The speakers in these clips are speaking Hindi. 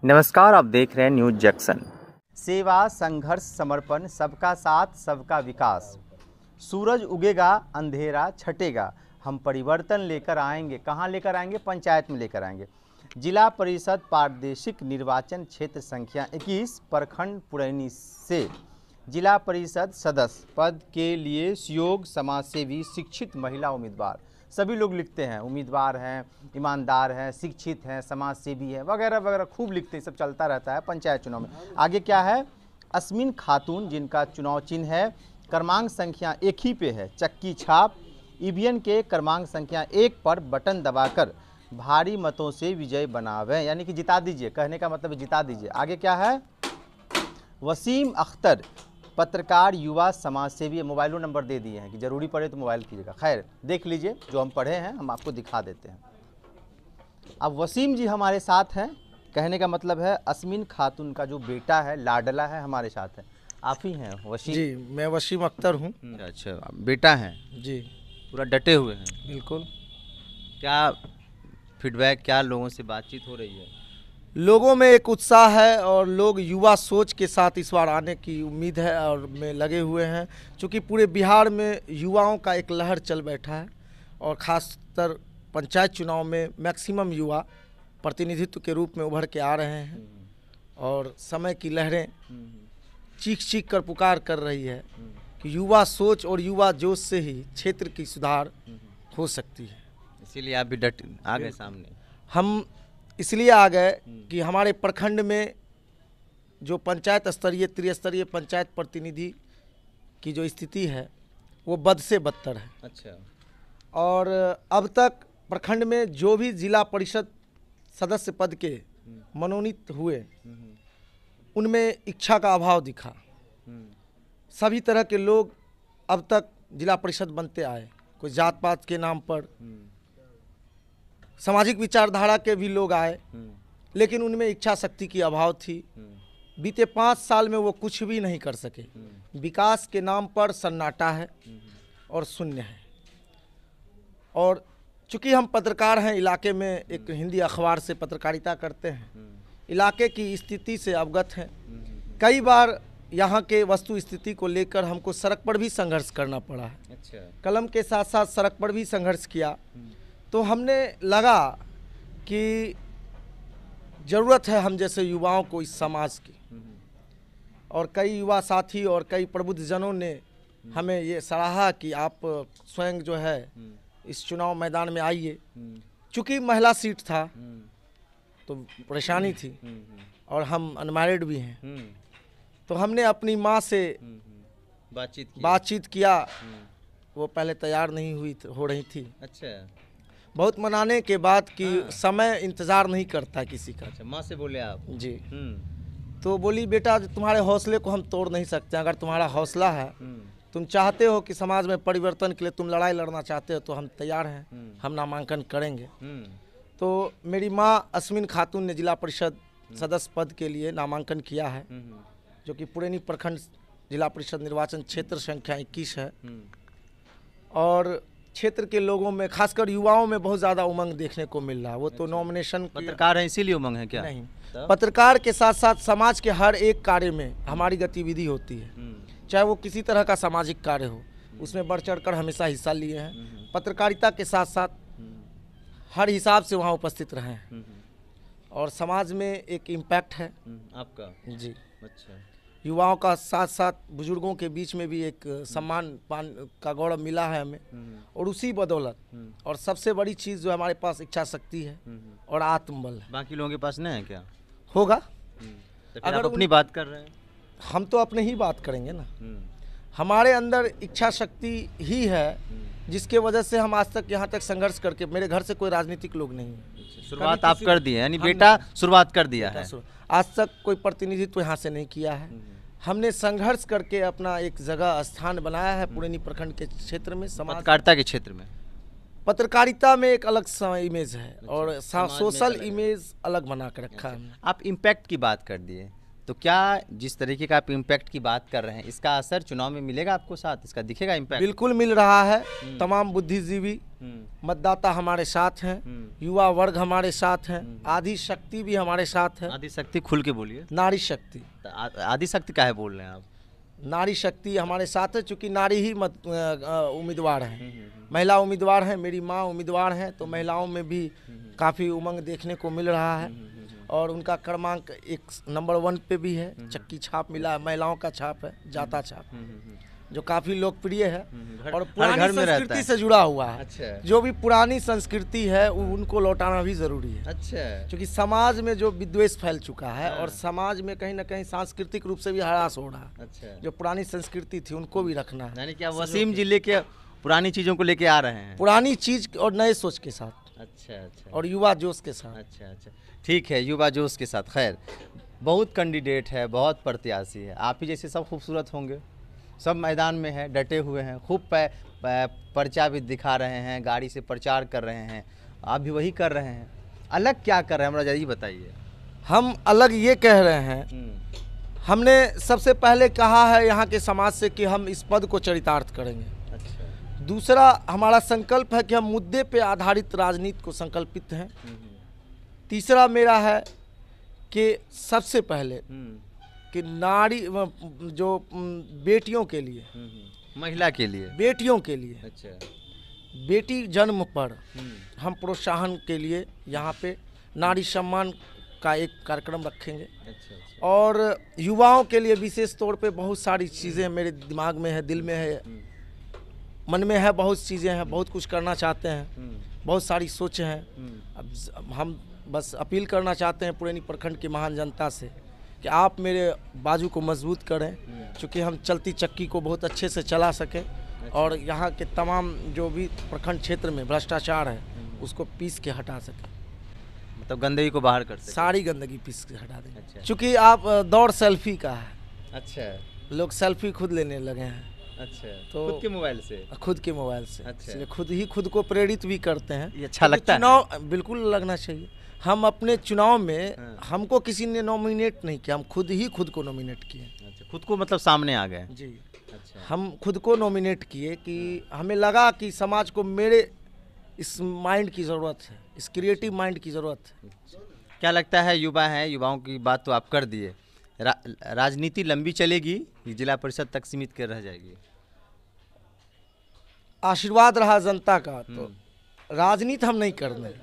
नमस्कार, आप देख रहे हैं न्यूज जंक्शन। सेवा, संघर्ष, समर्पण, सबका साथ, सबका विकास। सूरज उगेगा, अंधेरा छटेगा, हम परिवर्तन लेकर आएंगे। कहाँ लेकर आएंगे? पंचायत में लेकर आएंगे। जिला परिषद प्रादेशिक निर्वाचन क्षेत्र संख्या 21 प्रखंड पुरैनी से जिला परिषद सदस्य पद के लिए योग्य, समाजसेवी, शिक्षित महिला उम्मीदवार, सभी लोग लिखते हैं, उम्मीदवार हैं, ईमानदार हैं, शिक्षित हैं, समाजसेवी हैं, वगैरह वगैरह खूब लिखते हैं। सब चलता रहता है पंचायत चुनाव में। आगे क्या है? अस्मिन खातून, जिनका चुनाव चिन्ह है, क्रमांक संख्या 1 ही पे है, चक्की छाप। ईवीएम के क्रमांक संख्या 1 पर बटन दबाकर भारी मतों से विजय बनावें, यानी कि जिता दीजिए। कहने का मतलब जिता दीजिए। आगे क्या है? वसीम अख्तर, पत्रकार, युवा, समाजसेवी। मोबाइलों नंबर दे दिए हैं कि ज़रूरी पड़े तो मोबाइल कीजिएगा। खैर, देख लीजिए, जो हम पढ़े हैं हम आपको दिखा देते हैं। अब वसीम जी हमारे साथ हैं। कहने का मतलब है अस्मिन खातून का जो बेटा है, लाडला है, हमारे साथ है। आप ही हैं वसीम जी? मैं वसीम अख्तर हूँ। अच्छा, बेटा हैं जी, पूरा डटे हुए हैं। बिल्कुल। क्या फीडबैक, क्या लोगों से बातचीत हो रही है? लोगों में एक उत्साह है और लोग युवा सोच के साथ इस बार आने की उम्मीद है और में लगे हुए हैं, क्योंकि पूरे बिहार में युवाओं का एक लहर चल बैठा है और ख़ासकर पंचायत चुनाव में मैक्सिमम युवा प्रतिनिधित्व के रूप में उभर के आ रहे हैं और समय की लहरें चीख चीख कर पुकार कर रही है कि युवा सोच और युवा जोश से ही क्षेत्र की सुधार हो सकती है। इसीलिए आप भी डट आ गए सामने। हम इसलिए आ गए कि हमारे प्रखंड में जो पंचायत स्तरीय, त्रिस्तरीय पंचायत प्रतिनिधि की जो स्थिति है वो बद से बदतर है। अच्छा। और अब तक प्रखंड में जो भी जिला परिषद सदस्य पद के मनोनीत हुए उनमें इच्छा का अभाव दिखा। सभी तरह के लोग अब तक जिला परिषद बनते आए, कोई जात पात के नाम पर, सामाजिक विचारधारा के भी लोग आए, लेकिन उनमें इच्छा शक्ति की अभाव थी। बीते 5 साल में वो कुछ भी नहीं कर सके। विकास के नाम पर सन्नाटा है और शून्य है। और चूँकि हम पत्रकार हैं, इलाके में एक हिंदी अखबार से पत्रकारिता करते हैं, इलाके की स्थिति से अवगत हैं। कई बार यहाँ के वस्तु स्थिति को लेकर हमको सड़क पर भी संघर्ष करना पड़ा है। अच्छा। कलम के साथ साथ सड़क पर भी संघर्ष किया। तो हमने लगा कि ज़रूरत है हम जैसे युवाओं को इस समाज की। और कई युवा साथी और कई प्रबुद्धजनों ने हमें ये सराहा कि आप स्वयं जो है इस चुनाव मैदान में आइए। चूँकि महिला सीट था तो परेशानी थी और हम अनमैरिड भी हैं, तो हमने अपनी माँ से बातचीत किया। वो पहले तैयार नहीं हो रही थी। अच्छा। बहुत मनाने के बाद कि समय इंतज़ार नहीं करता किसी का। अच्छा, माँ से बोले आप? जी। तो बोली, बेटा तुम्हारे हौसले को हम तोड़ नहीं सकते। अगर तुम्हारा हौसला है, तुम चाहते हो कि समाज में परिवर्तन के लिए तुम लड़ाई लड़ना चाहते हो, तो हम तैयार हैं, हम नामांकन करेंगे। तो मेरी माँ अस्मिन खातून ने जिला परिषद सदस्य पद के लिए नामांकन किया है, जो कि पुरैनी प्रखंड जिला परिषद निर्वाचन क्षेत्र संख्या 21 है। और क्षेत्र के लोगों में, खासकर युवाओं में बहुत ज़्यादा उमंग देखने को मिल रहा है। वो तो नॉमिनेशन पत्रकार हैं इसीलिए उमंग है क्या? नहीं, पत्रकार के साथ साथ समाज के हर एक कार्य में हमारी गतिविधि होती है, चाहे वो किसी तरह का सामाजिक कार्य हो, उसमें बढ़ चढ़ कर हमेशा हिस्सा लिए हैं। पत्रकारिता के साथ साथ हर हिसाब से वहाँ उपस्थित रहे हैं और समाज में एक इम्पैक्ट है आपका। जी। अच्छा। युवाओं का साथ साथ बुजुर्गों के बीच में भी एक सम्मान पान का गौरव मिला है हमें। और उसी बदौलत और सबसे बड़ी चीज़ जो हमारे पास इच्छा शक्ति है और आत्मबल है। बाकी लोगों के पास नहीं है क्या? होगा। तो अगर आप अपनी बात कर रहे हैं, हम तो अपने ही बात करेंगे ना। हमारे अंदर इच्छा शक्ति ही है जिसके वजह से हम आज तक यहाँ तक संघर्ष करके, मेरे घर से कोई राजनीतिक लोग नहीं है। शुरुआत आप कर दी है, यानी बेटा शुरुआत कर दिया है। आज तक कोई प्रतिनिधित्व यहाँ से नहीं किया है। हमने संघर्ष करके अपना एक जगह स्थान बनाया है पुरैनी प्रखंड के क्षेत्र में। पत्रकारिता के क्षेत्र में, पत्रकारिता में एक अलग इमेज है और सोशल इमेज अलग बना कर रखा है। आप इम्पैक्ट की बात कर दिए, तो क्या जिस तरीके का आप इम्पैक्ट की बात कर रहे हैं, इसका असर चुनाव में मिलेगा आपको, साथ इसका दिखेगा इम्पैक्ट? बिल्कुल मिल रहा है। तमाम बुद्धिजीवी मतदाता हमारे साथ हैं, युवा वर्ग हमारे साथ हैं, आदि शक्ति भी हमारे साथ है। आदि शक्ति खुल के बोलिए। नारी शक्ति। आदि शक्ति काहे बोल रहे हैं आप? नारी शक्ति हमारे साथ है, चूँकि नारी ही उम्मीदवार हैं, महिला उम्मीदवार हैं, मेरी माँ उम्मीदवार हैं, तो महिलाओं में भी काफ़ी उमंग देखने को मिल रहा है। और उनका क्रमांक 1 नंबर 1 पे भी है। चक्की छाप मिला है, महिलाओं का छाप है, जाता छाप, जो काफ़ी लोकप्रिय है और पुरानी संस्कृति से जुड़ा हुआ है। अच्छा। जो भी पुरानी संस्कृति है उनको लौटाना भी ज़रूरी है। अच्छा। क्योंकि समाज में जो विद्वेष फैल चुका है और समाज में कहीं ना कहीं सांस्कृतिक रूप से भी हरास हो रहा है। अच्छा। जो पुरानी संस्कृति थी उनको भी रखना है। यानी क्या वसीम जिले के पुरानी चीज़ों को लेके आ रहे हैं? पुरानी चीज़ और नए सोच के साथ। अच्छा अच्छा। और युवा जोश के साथ। अच्छा अच्छा, ठीक है, युवा जोश के साथ। खैर, बहुत कैंडिडेट है, बहुत प्रत्याशी है, आप ही जैसे सब खूबसूरत होंगे, सब मैदान में हैं, डटे हुए हैं, खूब पर्चा भी दिखा रहे हैं, गाड़ी से प्रचार कर रहे हैं, आप भी वही कर रहे हैं। अलग क्या कर रहे हैं, हमरा जरा बताइए। हम अलग ये कह रहे हैं, हमने सबसे पहले कहा है यहाँ के समाज से कि हम इस पद को चरितार्थ करेंगे। अच्छा। दूसरा हमारा संकल्प है कि हम मुद्दे पे आधारित राजनीति को संकल्पित हैं। तीसरा मेरा है कि सबसे पहले कि नारी जो बेटियों के लिए, महिला के लिए, बेटियों के लिए, अच्छा, बेटी जन्म पर हम प्रोत्साहन के लिए यहाँ पे नारी सम्मान का एक कार्यक्रम रखेंगे। अच्छा। और युवाओं के लिए विशेष तौर पे बहुत सारी चीज़ें मेरे दिमाग में है, दिल में है, मन में है, बहुत चीज़ें हैं, बहुत कुछ करना चाहते हैं, बहुत सारी सोच हैं। अब हम बस अपील करना चाहते हैं पुरैनी प्रखंड की महान जनता से कि आप मेरे बाजू को मजबूत करें, क्योंकि हम चलती चक्की को बहुत अच्छे से चला सकें। अच्छा। और यहाँ के तमाम जो भी प्रखंड क्षेत्र में भ्रष्टाचार है उसको पीस के हटा सकें, मतलब गंदगी को बाहर कर सकें, सारी गंदगी पीस के हटा दें। अच्छा। चूँकि आप दौर सेल्फी का है। अच्छा। लोग सेल्फी खुद लेने लगे हैं। अच्छा, तो खुद के मोबाइल से? खुद के मोबाइल से। अच्छा। इसलिए खुद ही खुद को प्रेरित भी करते हैं। ये अच्छा लगता है? चुनाव बिल्कुल लगना चाहिए। हम अपने चुनाव में हमको किसी ने नॉमिनेट नहीं किया, हम खुद ही खुद को नॉमिनेट किए। अच्छा, खुद को मतलब सामने आ गए? जी। अच्छा। हम खुद को नॉमिनेट किए कि हमें लगा कि समाज को मेरे इस माइंड की ज़रूरत है, इस क्रिएटिव माइंड की ज़रूरत है। क्या लगता है, युवा हैं, युवाओं की बात तो आप कर दिए, राजनीति लंबी चलेगी, जिला परिषद तक सीमित कर रह जाएगी? आशीर्वाद रहा जनता का तो राजनीति हम नहीं करने,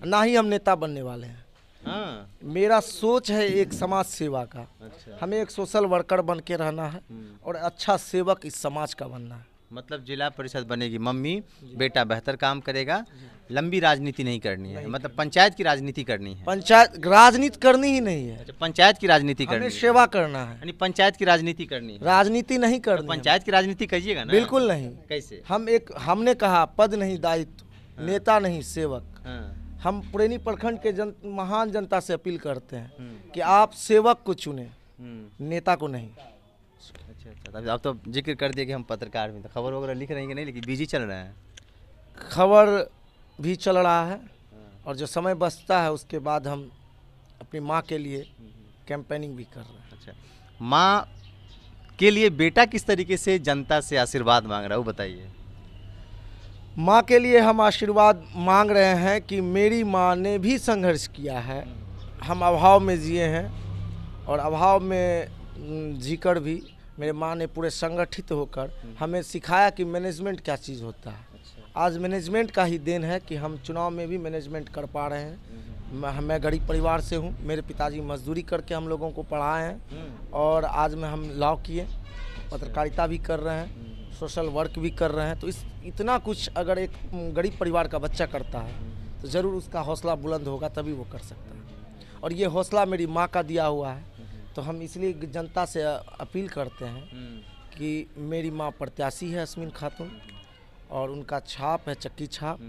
ना ही हम नेता बनने वाले हैं। हाँ। मेरा सोच है एक समाज सेवा का। अच्छा। हमें एक सोशल वर्कर बन के रहना है और अच्छा सेवक इस समाज का बनना है। मतलब जिला परिषद बनेगी मम्मी, बेटा बेहतर काम करेगा, लंबी राजनीति नहीं करनी है, मतलब पंचायत की राजनीति करनी है। पंचायत राजनीति करनी ही नहीं है। अच्छा, पंचायत की राजनीति करनी हमें है, सेवा करना है, यानी पंचायत की राजनीति करनी है, राजनीति नहीं करनी। पंचायत की राजनीति करिएगा ना? बिल्कुल नहीं। कैसे? हमने कहा पद नहीं दायित्व, नेता नहीं सेवक। हाँ। हम पुरैनी प्रखंड के महान जनता से अपील करते हैं कि आप सेवक को चुने, नेता को नहीं। अच्छा, अब तो जिक्र कर दिया कि हम पत्रकार भी, तो खबर वगैरह लिख रहे हैं कि नहीं, लेकिन बिजी चल रहे हैं? खबर भी चल रहा है और जो समय बचता है उसके बाद हम अपनी माँ के लिए कैंपेनिंग भी कर रहे हैं। अच्छा, माँ के लिए बेटा किस तरीके से जनता से आशीर्वाद मांग रहा है, वो बताइए। माँ के लिए हम आशीर्वाद मांग रहे हैं कि मेरी माँ ने भी संघर्ष किया है, हम अभाव में जिए हैं और अभाव में जीकर भी मेरे माँ ने पूरे संगठित होकर हमें सिखाया कि मैनेजमेंट क्या चीज़ होता है। आज मैनेजमेंट का ही देन है कि हम चुनाव में भी मैनेजमेंट कर पा रहे हैं। मैं गरीब परिवार से हूँ, मेरे पिताजी मजदूरी करके हम लोगों को पढ़ाए हैं और आज में हम लॉ किए, पत्रकारिता भी कर रहे हैं, सोशल वर्क भी कर रहे हैं। तो इतना कुछ अगर एक गरीब परिवार का बच्चा करता है तो ज़रूर उसका हौसला बुलंद होगा, तभी वो कर सकता है। और ये हौसला मेरी माँ का दिया हुआ है। तो हम इसलिए जनता से अपील करते हैं कि मेरी माँ प्रत्याशी है अस्मिन खातून और उनका छाप है चक्की छाप,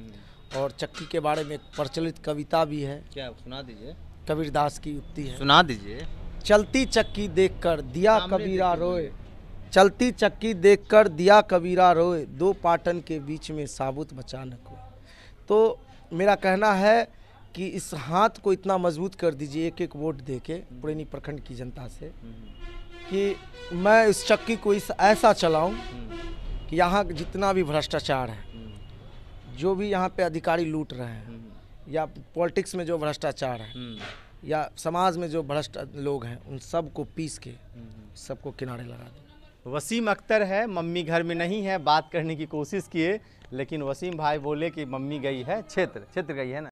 और चक्की के बारे में एक प्रचलित कविता भी है। क्या, सुना दीजिए। कबीरदास की युक्ति है, सुना दीजिए। चलती चक्की देखकर दिया कबीरा रोए, चलती चक्की देखकर दिया कबीरा रोए, दो पाटन के बीच में साबुत बचा न कोई। तो मेरा कहना है कि इस हाथ को इतना मजबूत कर दीजिए एक एक वोट दे के पुरैनी प्रखंड की जनता से कि मैं इस चक्की को ऐसा चलाऊं कि यहाँ जितना भी भ्रष्टाचार है, जो भी यहाँ पे अधिकारी लूट रहे हैं, या पॉलिटिक्स में जो भ्रष्टाचार है, या समाज में जो भ्रष्ट लोग हैं, उन सब को पीस के सबको किनारे लगा दें। वसीम अख्तर है, मम्मी घर में नहीं है, बात करने की कोशिश किए, लेकिन वसीम भाई बोले कि मम्मी गई है क्षेत्र गई है ना।